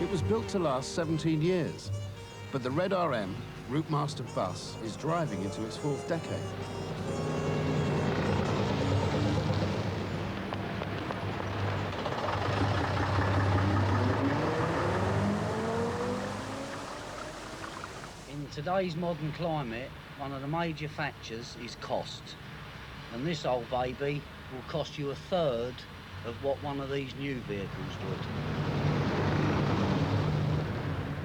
It was built to last 17 years, but the Red RM, Route Master bus, is driving into its 4th decade. In today's modern climate, one of the major factors is cost. And this old baby will cost you 1/3 of what one of these new vehicles would.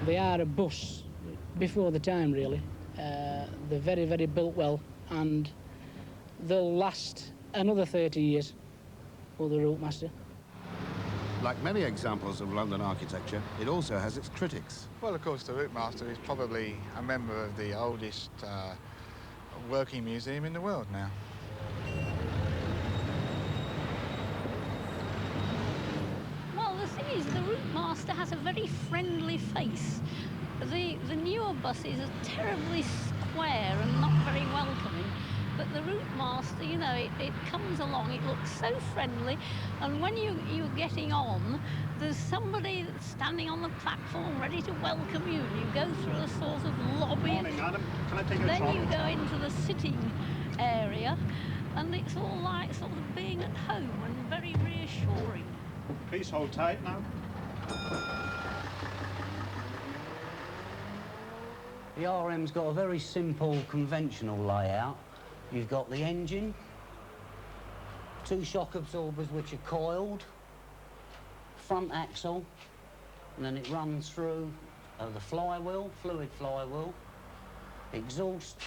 They are a bus before the time, really. They're very, very built well, and they'll last another 30 years for the Route Master. Like many examples of London architecture, it also has its critics. Well, of course, the Route Master is probably a member of the oldest working museum in the world now. Well, the thing is, the Route Master has a very friendly face. The newer buses are terribly square and not very welcoming. But the Route Master, you know, it comes along, it looks so friendly, and when you're getting on, there's somebody that's standing on the platform ready to welcome you. You go through a sort of lobby. Morning, madam. Can I take a Then trolley? you go into the sitting area, and it's all like sort of being at home and very reassuring. Please hold tight now. The RM's got a very simple, conventional layout. You've got the engine, 2 shock absorbers which are coiled, front axle, and then it runs through the flywheel, fluid flywheel. Exhaust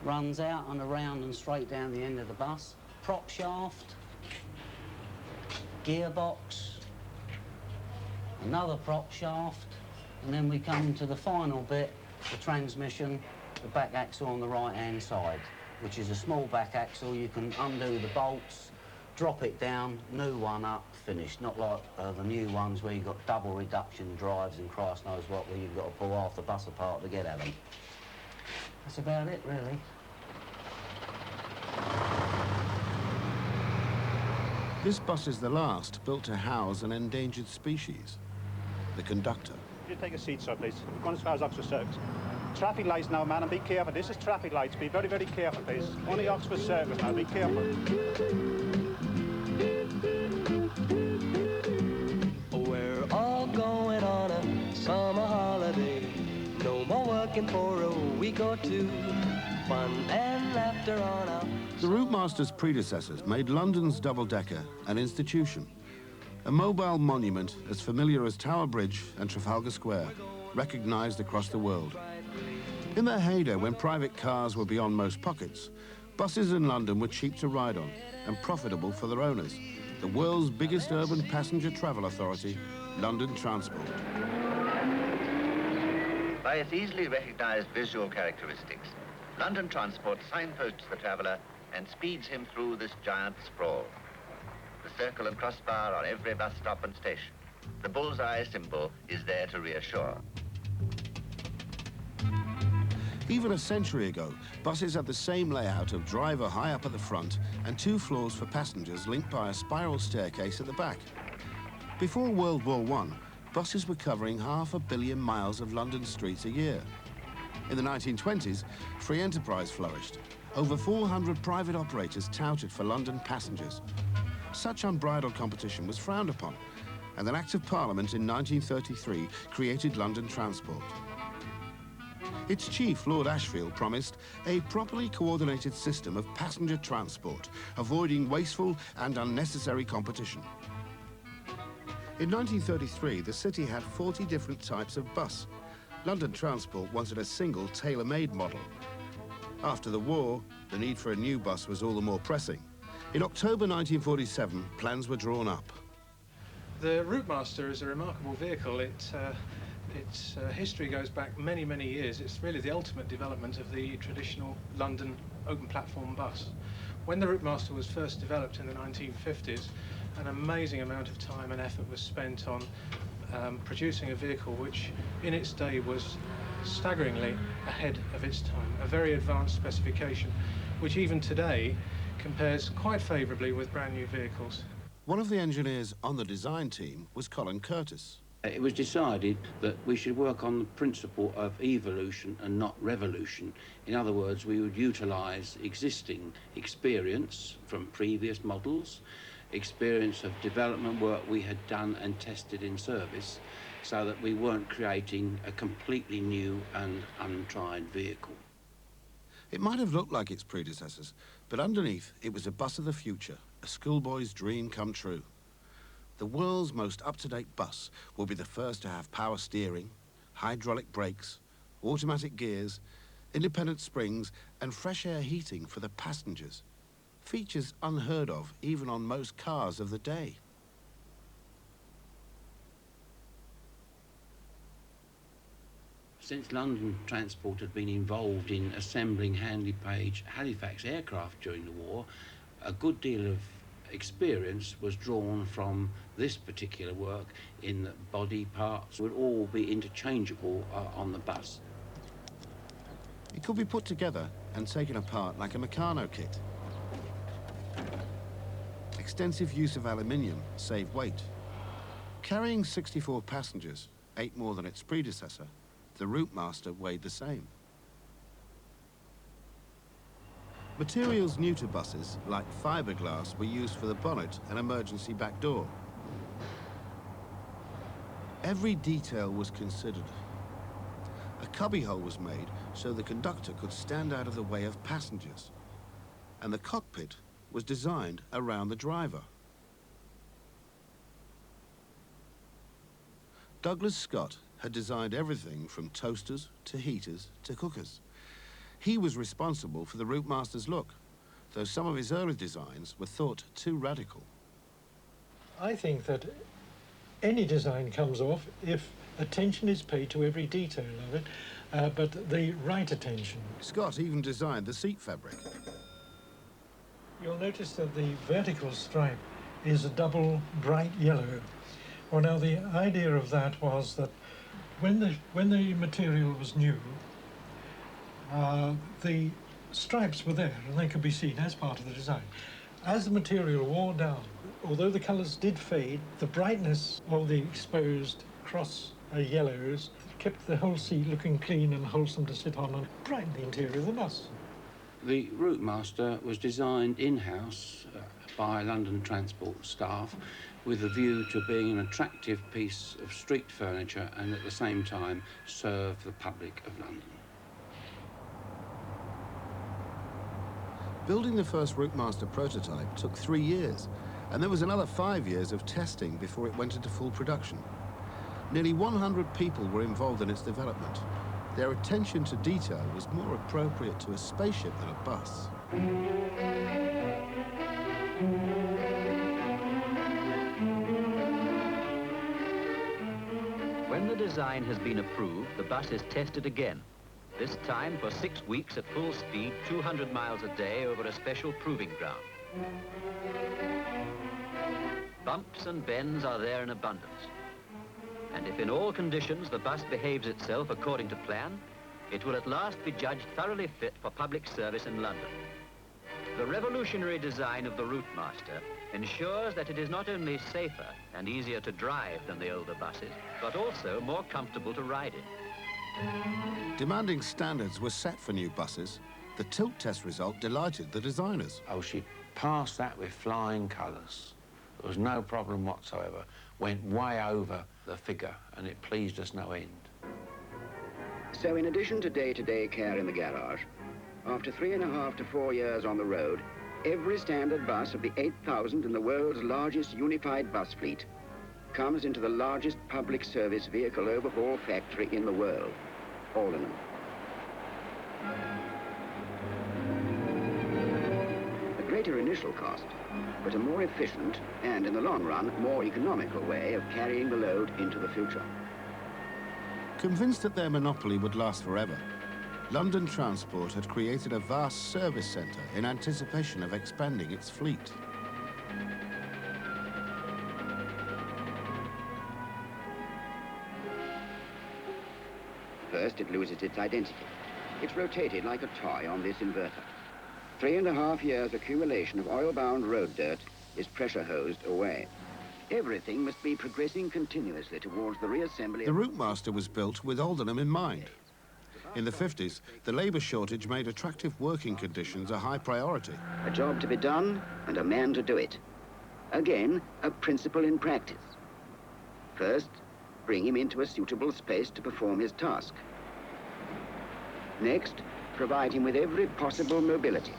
runs out and around and straight down the end of the bus. Prop shaft, gearbox, another prop shaft, and then we come to the final bit, the transmission, the back axle on the right-hand side, which is a small back axle. You can undo the bolts, drop it down, new one up, finished. Not like the new ones where you've got double reduction drives and Christ knows what, where you've got to pull half the bus apart to get at them. That's about it, really. This bus is the last built to house an endangered species, the conductor. You take a seat, sir, please. We're going as far as Oxford Circus. Traffic lights now, man, and be careful. This is traffic lights. Be very, very careful, please. Only Oxford Circus now. Be careful. We're all going on a summer holiday. No more working for a week or two. Fun and laughter on our... The Route Master's predecessors made London's double-decker an institution, a mobile monument as familiar as Tower Bridge and Trafalgar Square, recognised across the world. In their heyday, when private cars were beyond most pockets, buses in London were cheap to ride on and profitable for their owners. The world's biggest urban passenger travel authority, London Transport. By its easily recognised visual characteristics, London Transport signposts the traveller and speeds him through this giant sprawl. The circle and crossbar on every bus stop and station. The bullseye symbol is there to reassure. Even a century ago, buses had the same layout of driver high up at the front and 2 floors for passengers linked by a spiral staircase at the back. Before World War I, buses were covering 500 million miles of London streets a year. In the 1920s, free enterprise flourished. Over 400 private operators touted for London passengers. Such unbridled competition was frowned upon, and an Act of Parliament in 1933 created London Transport. Its chief, Lord Ashfield, promised a properly coordinated system of passenger transport, avoiding wasteful and unnecessary competition. In 1933, the city had 40 different types of bus. London Transport wanted a single tailor-made model. After the war, the need for a new bus was all the more pressing. In October 1947, plans were drawn up. The Route Master is a remarkable vehicle. Its history goes back many, many years. It's really the ultimate development of the traditional London open platform bus. When the Route Master was first developed in the 1950s, an amazing amount of time and effort was spent on producing a vehicle which, in its day, was staggeringly ahead of its time. A very advanced specification, which even today compares quite favourably with brand new vehicles. One of the engineers on the design team was Colin Curtis. It was decided that we should work on the principle of evolution and not revolution. In other words, we would utilise existing experience from previous models, experience of development work we had done and tested in service, so that we weren't creating a completely new and untried vehicle. It might have looked like its predecessors, but underneath it was a bus of the future, a schoolboy's dream come true. The world's most up-to-date bus will be the first to have power steering, hydraulic brakes, automatic gears, independent springs, and fresh air heating for the passengers. Features unheard of even on most cars of the day. Since London Transport had been involved in assembling Handley Page Halifax aircraft during the war, a good deal of experience was drawn from this particular work in that body parts would all be interchangeable on the bus. It could be put together and taken apart like a Meccano kit. Extensive use of aluminium saved weight. Carrying 64 passengers, 8 more than its predecessor, the Routemaster weighed the same. Materials new to buses, like fiberglass, were used for the bonnet and emergency back door. Every detail was considered. A cubbyhole was made so the conductor could stand out of the way of passengers. And the cockpit was designed around the driver. Douglas Scott had designed everything from toasters to heaters to cookers. He was responsible for the Routemaster's look, though some of his early designs were thought too radical. I think that any design comes off if attention is paid to every detail of it, but the right attention. Scott even designed the seat fabric. You'll notice that the vertical stripe is a double bright yellow. Well, now the idea of that was that when the material was new, the stripes were there and they could be seen as part of the design. As the material wore down, although the colours did fade, the brightness of the exposed cross yellows kept the whole seat looking clean and wholesome to sit on and brightened the interior of the bus. The Routemaster was designed in-house by London Transport staff with a view to being an attractive piece of street furniture and at the same time serve the public of London. Building the first Routemaster prototype took 3 years, and there was another 5 years of testing before it went into full production. Nearly 100 people were involved in its development. Their attention to detail was more appropriate to a spaceship than a bus. When the design has been approved, the bus is tested again. This time for 6 weeks at full speed, 200 miles a day over a special proving ground. Bumps and bends are there in abundance. And if in all conditions the bus behaves itself according to plan, it will at last be judged thoroughly fit for public service in London. The revolutionary design of the Routemaster ensures that it is not only safer and easier to drive than the older buses, but also more comfortable to ride in. Demanding standards were set for new buses. The tilt test result delighted the designers. Oh, she passed that with flying colours. There was no problem whatsoever. Went way over the figure, and it pleased us no end. So in addition to day-to-day care in the garage, after 3.5 to 4 years on the road, every standard bus of the 8,000 in the world's largest unified bus fleet comes into the largest public service vehicle overhaul factory in the world, Aldenham. A greater initial cost, but a more efficient and, in the long run, more economical way of carrying the load into the future. Convinced that their monopoly would last forever, London Transport had created a vast service centre in anticipation of expanding its fleet. First, it loses its identity. It's rotated like a toy on this inverter. 3.5 years accumulation of oil-bound road dirt is pressure hosed away. Everything must be progressing continuously towards the reassembly. The Routemaster was built with Aldenham in mind. In the 50s, the labour shortage made attractive working conditions a high priority. A job to be done and a man to do it. Again, a principle in practice. First, bring him into a suitable space to perform his task. Next, provide him with every possible mobility.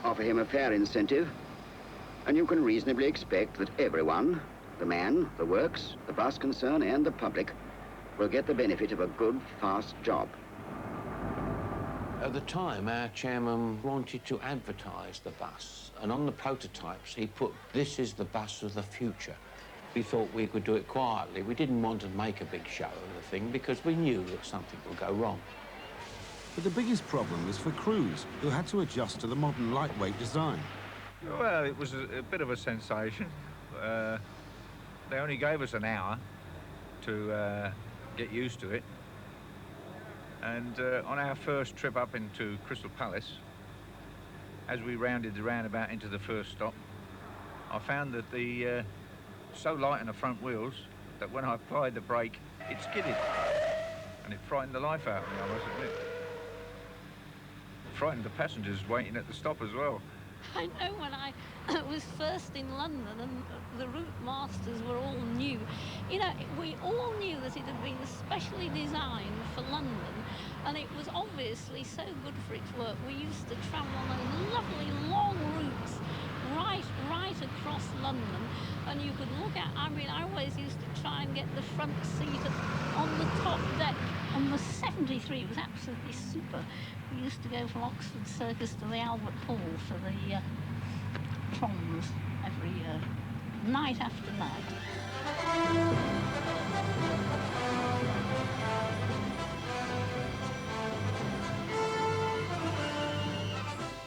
Offer him a fair incentive, and you can reasonably expect that everyone, the man, the works, the bus concern, and the public, will get the benefit of a good, fast job. At the time, our chairman wanted to advertise the bus, and on the prototypes, he put, "This is the bus of the future." We thought we could do it quietly. We didn't want to make a big show of the thing because we knew that something would go wrong. But the biggest problem was for crews, who had to adjust to the modern lightweight design. Well, it was a bit of a sensation. They only gave us an hour to get used to it. And on our first trip up into Crystal Palace, as we rounded the roundabout into the first stop, I found that the so light on the front wheels that when I applied the brake, it skidded. And it frightened the life out of me, I must admit. It frightened the passengers waiting at the stop as well. I know when I was first in London and the route masters were all new. You know, we all knew that it had been specially designed for London, and it was obviously so good for its work. We used to travel on those lovely long routes right across London, and you could look at, I mean, I always used to try and get the front seat on the top deck. On the 73, it was absolutely super. We used to go from Oxford Circus to the Albert Hall for the proms every night after night.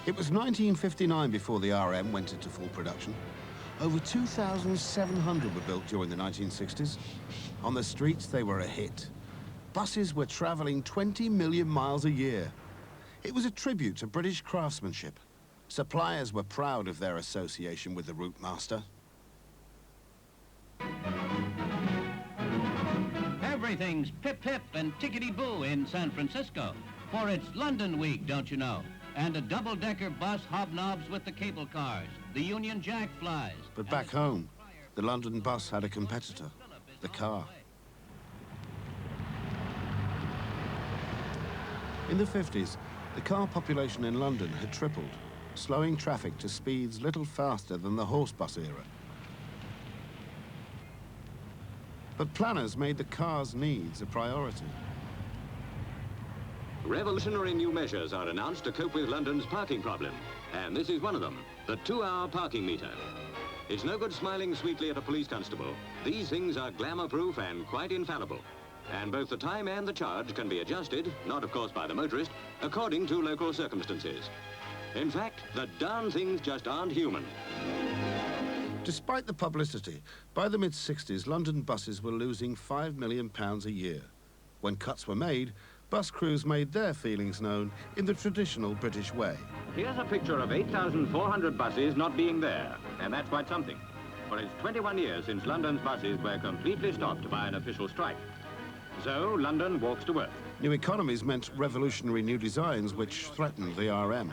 It was 1959 before the RM went into full production. Over 2,700 were built during the 1960s. On the streets, they were a hit. Buses were travelling 20 million miles a year. It was a tribute to British craftsmanship. Suppliers were proud of their association with the Routemaster. Everything's pip-hip and tickety-boo in San Francisco. For it's London Week, don't you know? And a double-decker bus hobnobs with the cable cars. The Union Jack flies. But back home, the London bus had a competitor, the car. In the 50s, the car population in London had tripled, slowing traffic to speeds little faster than the horse bus era. But planners made the car's needs a priority. Revolutionary new measures are announced to cope with London's parking problem, and this is one of them, the 2-hour parking meter. It's no good smiling sweetly at a police constable. These things are glamour-proof and quite infallible. And both the time and the charge can be adjusted, not of course by the motorist, according to local circumstances. In fact, the darn things just aren't human. Despite the publicity, by the mid-60s, London buses were losing £5 million a year. When cuts were made, bus crews made their feelings known in the traditional British way. Here's a picture of 8,400 buses not being there, and that's quite something. For it's 21 years since London's buses were completely stopped by an official strike. So London walks to work. New economies meant revolutionary new designs which threatened the RM.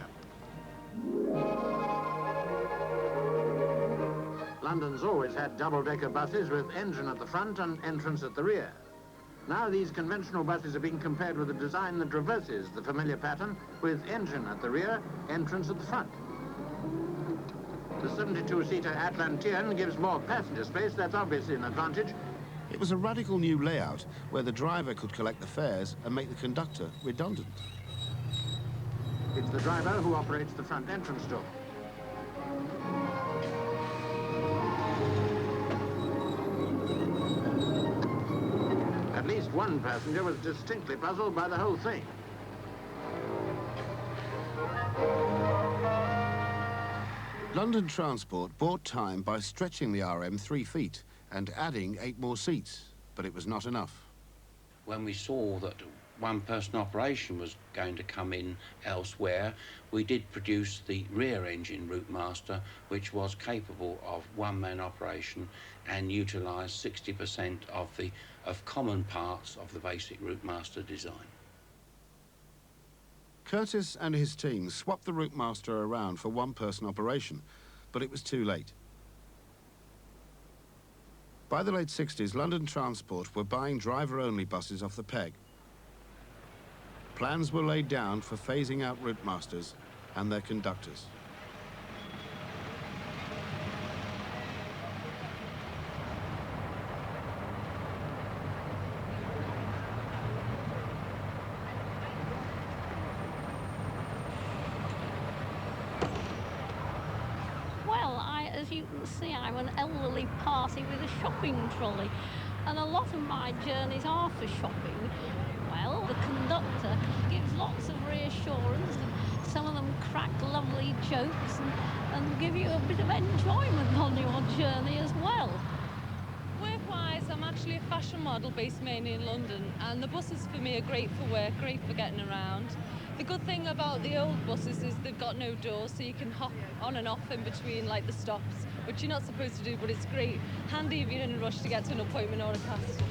London's always had double-decker buses with engine at the front and entrance at the rear. Now these conventional buses are being compared with a design that reverses the familiar pattern with engine at the rear, entrance at the front. The 72-seater Atlantean gives more passenger space. That's obviously an advantage. It was a radical new layout where the driver could collect the fares and make the conductor redundant. It's the driver who operates the front entrance door. At least one passenger was distinctly puzzled by the whole thing. London Transport bought time by stretching the RM 3 feet and adding 8 more seats, but it was not enough. When we saw that one-person operation was going to come in elsewhere, we did produce the rear-engine Routemaster, which was capable of one-man operation and utilised 60% of common parts of the basic Routemaster design. Curtis and his team swapped the Routemaster around for one-person operation, but it was too late. By the late 60s, London Transport were buying driver-only buses off the peg. Plans were laid down for phasing out Routemasters and their conductors. As you can see, I'm an elderly party with a shopping trolley, and a lot of my journeys are for shopping. Well, the conductor gives lots of reassurance, and some of them crack lovely jokes and give you a bit of enjoyment on your journey as well. Work-wise, I'm actually a fashion model based mainly in London, and the buses for me are great for work, great for getting around. The good thing about the old buses is they've got no doors, so you can hop on and off in between like the stops, which you're not supposed to do, but it's great, handy if you're in a rush to get to an appointment or a cast.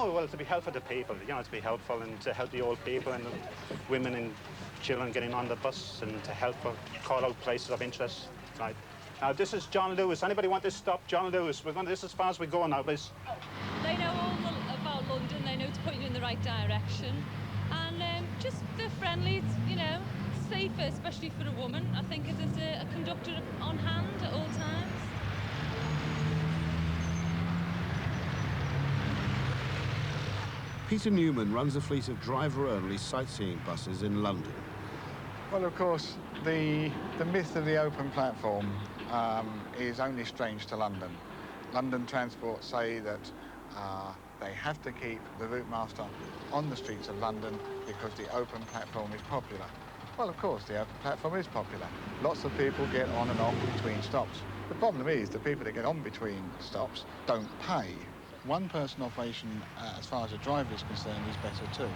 Well, to be helpful to people, you know, to be helpful and to help the old people and the women and children getting on the bus and to help call out places of interest. Right. Now, this is John Lewis. Anybody want this stop? John Lewis. We're going to this as far as we go now, please. They know all about London. They know to put you in the right direction. And just they're friendly, it's, you know, safer, especially for a woman. I think there's a conductor on hand at all times. Peter Newman runs a fleet of driver-only sightseeing buses in London. Well, of course, the myth of the open platform is only strange to London. London Transport say that they have to keep the Routemaster on the streets of London because the open platform is popular. Well, of course, the open platform is popular. Lots of people get on and off between stops. The problem is the people that get on between stops don't pay. One-person operation, as far as a driver is concerned, is better too,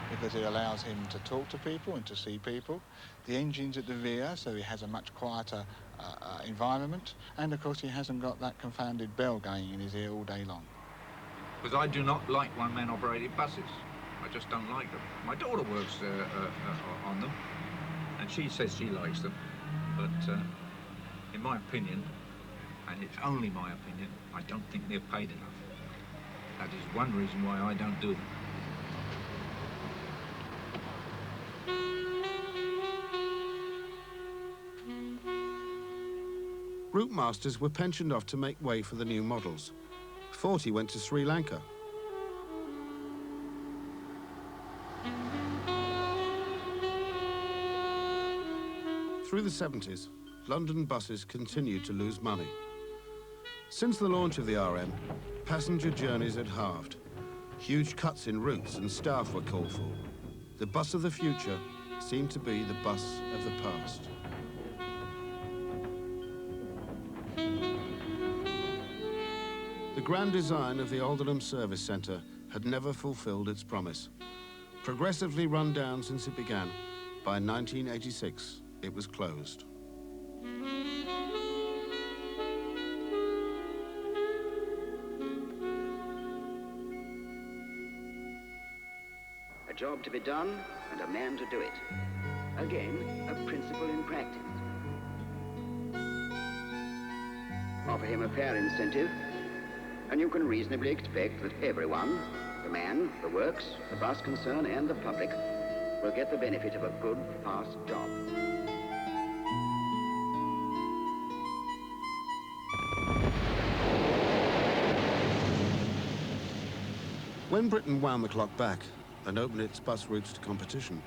because it allows him to talk to people and to see people. The engine's at the rear, so he has a much quieter environment, and of course he hasn't got that confounded bell going in his ear all day long. Because I do not like one-man operated buses. I just don't like them. My daughter works on them, and she says she likes them, but in my opinion, and it's only my opinion, I don't think they're paid enough. That is one reason why I don't do them. Routemasters were pensioned off to make way for the new models. 40 went to Sri Lanka. Through the 70s, London buses continued to lose money. Since the launch of the RM, passenger journeys had halved. Huge cuts in routes and staff were called for. The bus of the future seemed to be the bus of the past. The grand design of the Aldenham Service Centre had never fulfilled its promise. Progressively run down since it began, by 1986, it was closed. A job to be done and a man to do it. Again, a principle in practice. Offer him a fair incentive, and you can reasonably expect that everyone, the man, the works, the bus concern, and the public, will get the benefit of a good, fast job. When Britain wound the clock back and opened its bus routes to competition,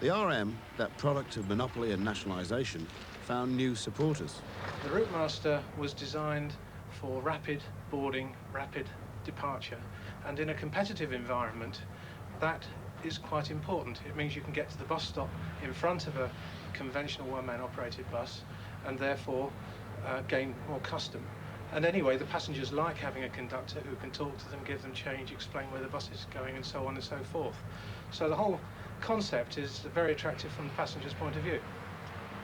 the RM, that product of monopoly and nationalisation, found new supporters. The Routemaster was designed for rapid boarding, rapid departure, and in a competitive environment, that is quite important. It means you can get to the bus stop in front of a conventional one-man operated bus and therefore gain more custom. And anyway, the passengers like having a conductor who can talk to them, give them change, explain where the bus is going and so on and so forth. So the whole concept is very attractive from the passenger's point of view.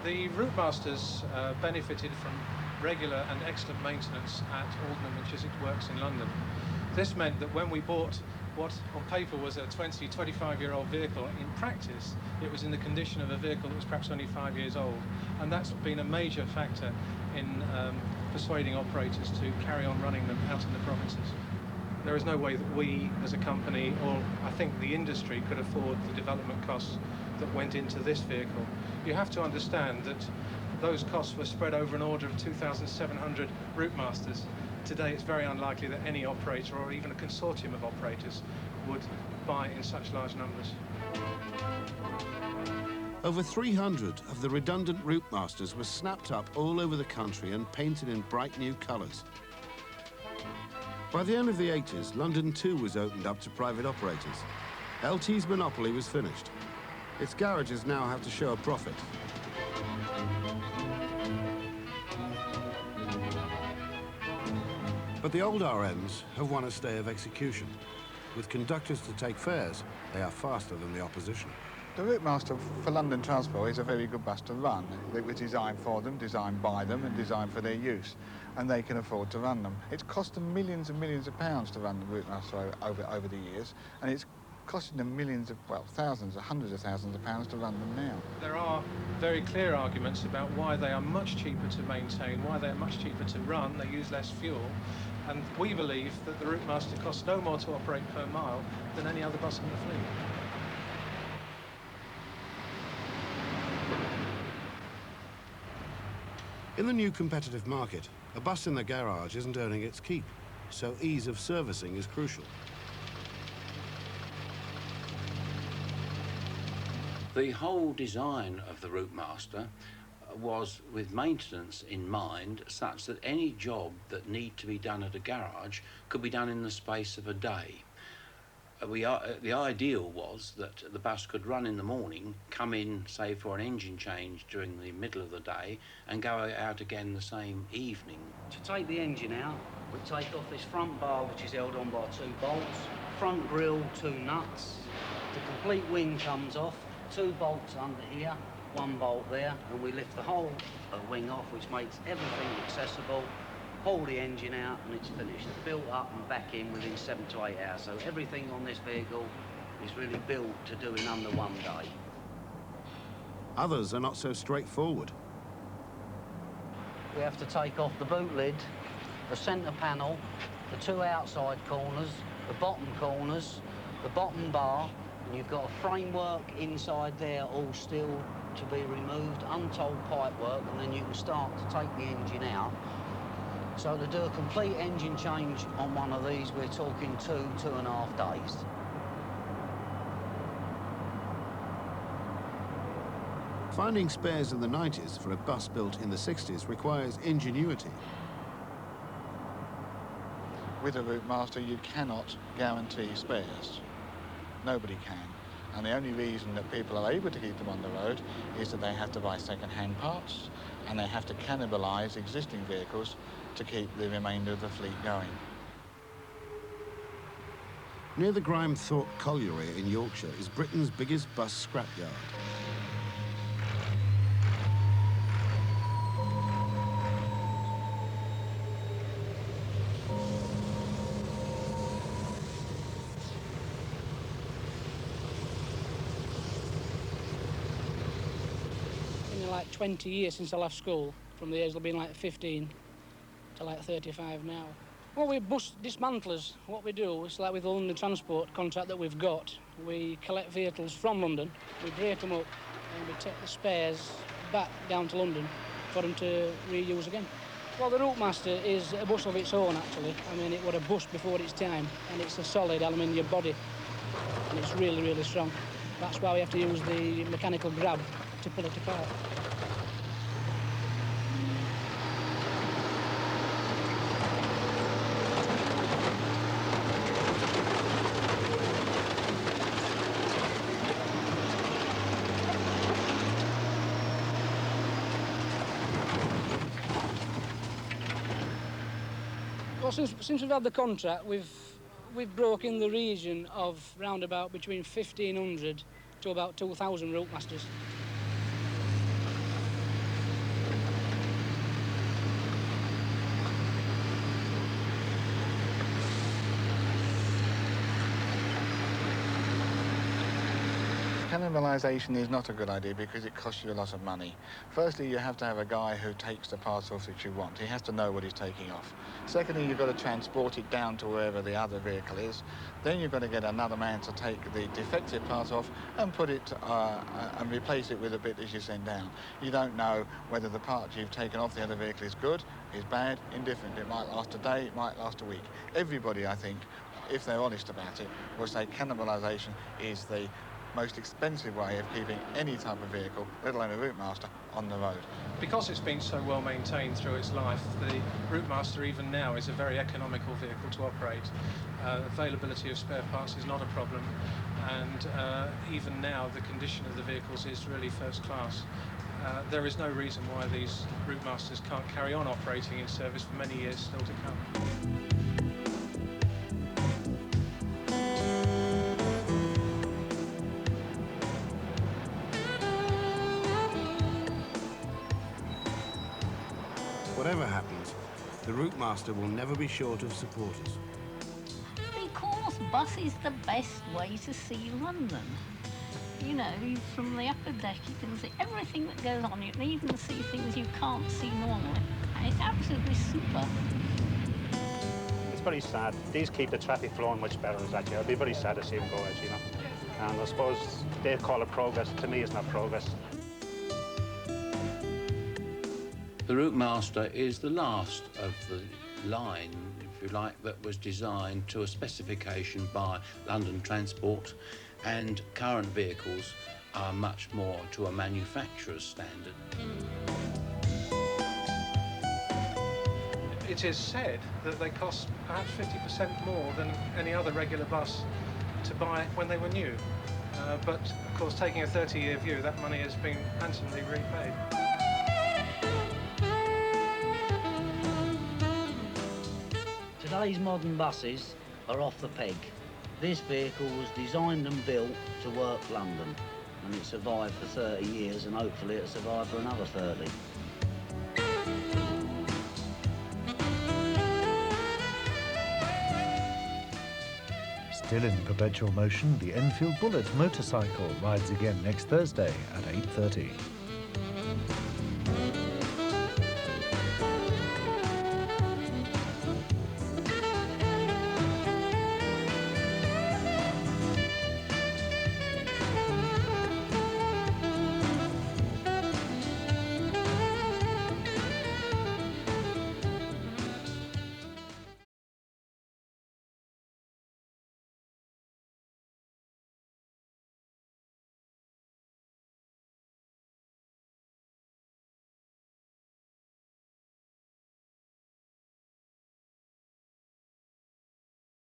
The Routemasters benefited from regular and excellent maintenance at Aldenham and Chiswick Works in London. This meant that when we bought what on paper was a 25-year-old vehicle, in practice it was in the condition of a vehicle that was perhaps only 5 years old, and that's been a major factor in persuading operators to carry on running them out in the provinces. There is no way that we as a company, or I think the industry, could afford the development costs that went into this vehicle. You have to understand that those costs were spread over an order of 2,700 Routemasters. Today it's very unlikely that any operator or even a consortium of operators would buy in such large numbers. Over 300 of the redundant Routemasters were snapped up all over the country and painted in bright new colours. By the end of the 80s, London too was opened up to private operators. LT's monopoly was finished. Its garages now have to show a profit. But the old RMs have won a stay of execution. With conductors to take fares, they are faster than the opposition. The Routemaster for London Transport is a very good bus to run. It was designed for them, designed by them, and designed for their use, and they can afford to run them. It's cost them millions and millions of pounds to run the Routemaster over the years, and it's costing them millions of, well, thousands, hundreds of thousands of pounds to run them now. There are very clear arguments about why they are much cheaper to maintain, why they are much cheaper to run, they use less fuel, and we believe that the Routemaster costs no more to operate per mile than any other bus in the fleet. In the new competitive market, a bus in the garage isn't earning its keep, so ease of servicing is crucial. The whole design of the Routemaster was with maintenance in mind, such that any job that need to be done at a garage could be done in the space of a day. The ideal was that the bus could run in the morning, come in, say, for an engine change during the middle of the day, and go out again the same evening. To take the engine out, we take off this front bar, which is held on by 2 bolts, front grille, 2 nuts. The complete wing comes off, 2 bolts under here, 1 bolt there, and we lift the whole wing off, which makes everything accessible. Pull the engine out and it's finished. Built up and back in within 7 to 8 hours. So everything on this vehicle is really built to do in under 1 day. Others are not so straightforward. We have to take off the boot lid, the centre panel, the 2 outside corners, the bottom corners, the bottom bar, and you've got a framework inside there all still to be removed, untold pipe work, and then you can start to take the engine out. So to do a complete engine change on one of these, we're talking 2.5 days. Finding spares in the 90s for a bus built in the 60s requires ingenuity. With a Routemaster, you cannot guarantee spares. Nobody can. And the only reason that people are able to keep them on the road is that they have to buy second-hand parts and they have to cannibalise existing vehicles to keep the remainder of the fleet going. Near the Grimethorpe Colliery in Yorkshire is Britain's biggest bus scrapyard. Like 20 years since I left school, from the age of being like 15 to like 35 now. Well, we bus dismantlers. What we do is like with the London Transport contract that we've got, we collect vehicles from London, we break them up, and we take the spares back down to London for them to reuse again. Well, the Routemaster is a bus of its own, actually. I mean, it was a bus before its time, and it's a solid aluminium body, and it's really, really strong. That's why we have to use the mechanical grab to pull it apart. Well, since we've had the contract, we've broken the region of round about between 1,500 to about 2,000 Routemasters. Cannibalisation is not a good idea because it costs you a lot of money. Firstly, you have to have a guy who takes the parts off that you want. He has to know what he's taking off. Secondly, you've got to transport it down to wherever the other vehicle is. Then you've got to get another man to take the defective part off and put it and replace it with a bit as you send down. You don't know whether the part you've taken off the other vehicle is good, is bad, indifferent. It might last a day, it might last a week. Everybody, I think, if they're honest about it, will say cannibalisation is the most expensive way of keeping any type of vehicle, let alone a Routemaster, on the road. Because it's been so well maintained through its life, the Routemaster even now is a very economical vehicle to operate. Availability of spare parts is not a problem, and even now the condition of the vehicles is really first class. There is no reason why these Routemasters can't carry on operating in service for many years still to come. Whatever happens, the Routemaster will never be short of supporters. Because bus is the best way to see London. You know, from the upper deck you can see everything that goes on. You can even see things you can't see normally. And it's absolutely super. It's very sad. These keep the traffic flowing much better, actually. It'd be very sad to see them go out, you know. And I suppose they call it progress. To me, it's not progress. The Routemaster is the last of the line, if you like, that was designed to a specification by London Transport, and current vehicles are much more to a manufacturer's standard. It is said that they cost perhaps 50% more than any other regular bus to buy when they were new. But, of course, taking a 30-year view, that money has been handsomely repaid. Today's modern buses are off the peg. This vehicle was designed and built to work London, and it survived for 30 years, and hopefully it'll survive for another 30. Still in perpetual motion, the Enfield Bullet motorcycle rides again next Thursday at 8:30.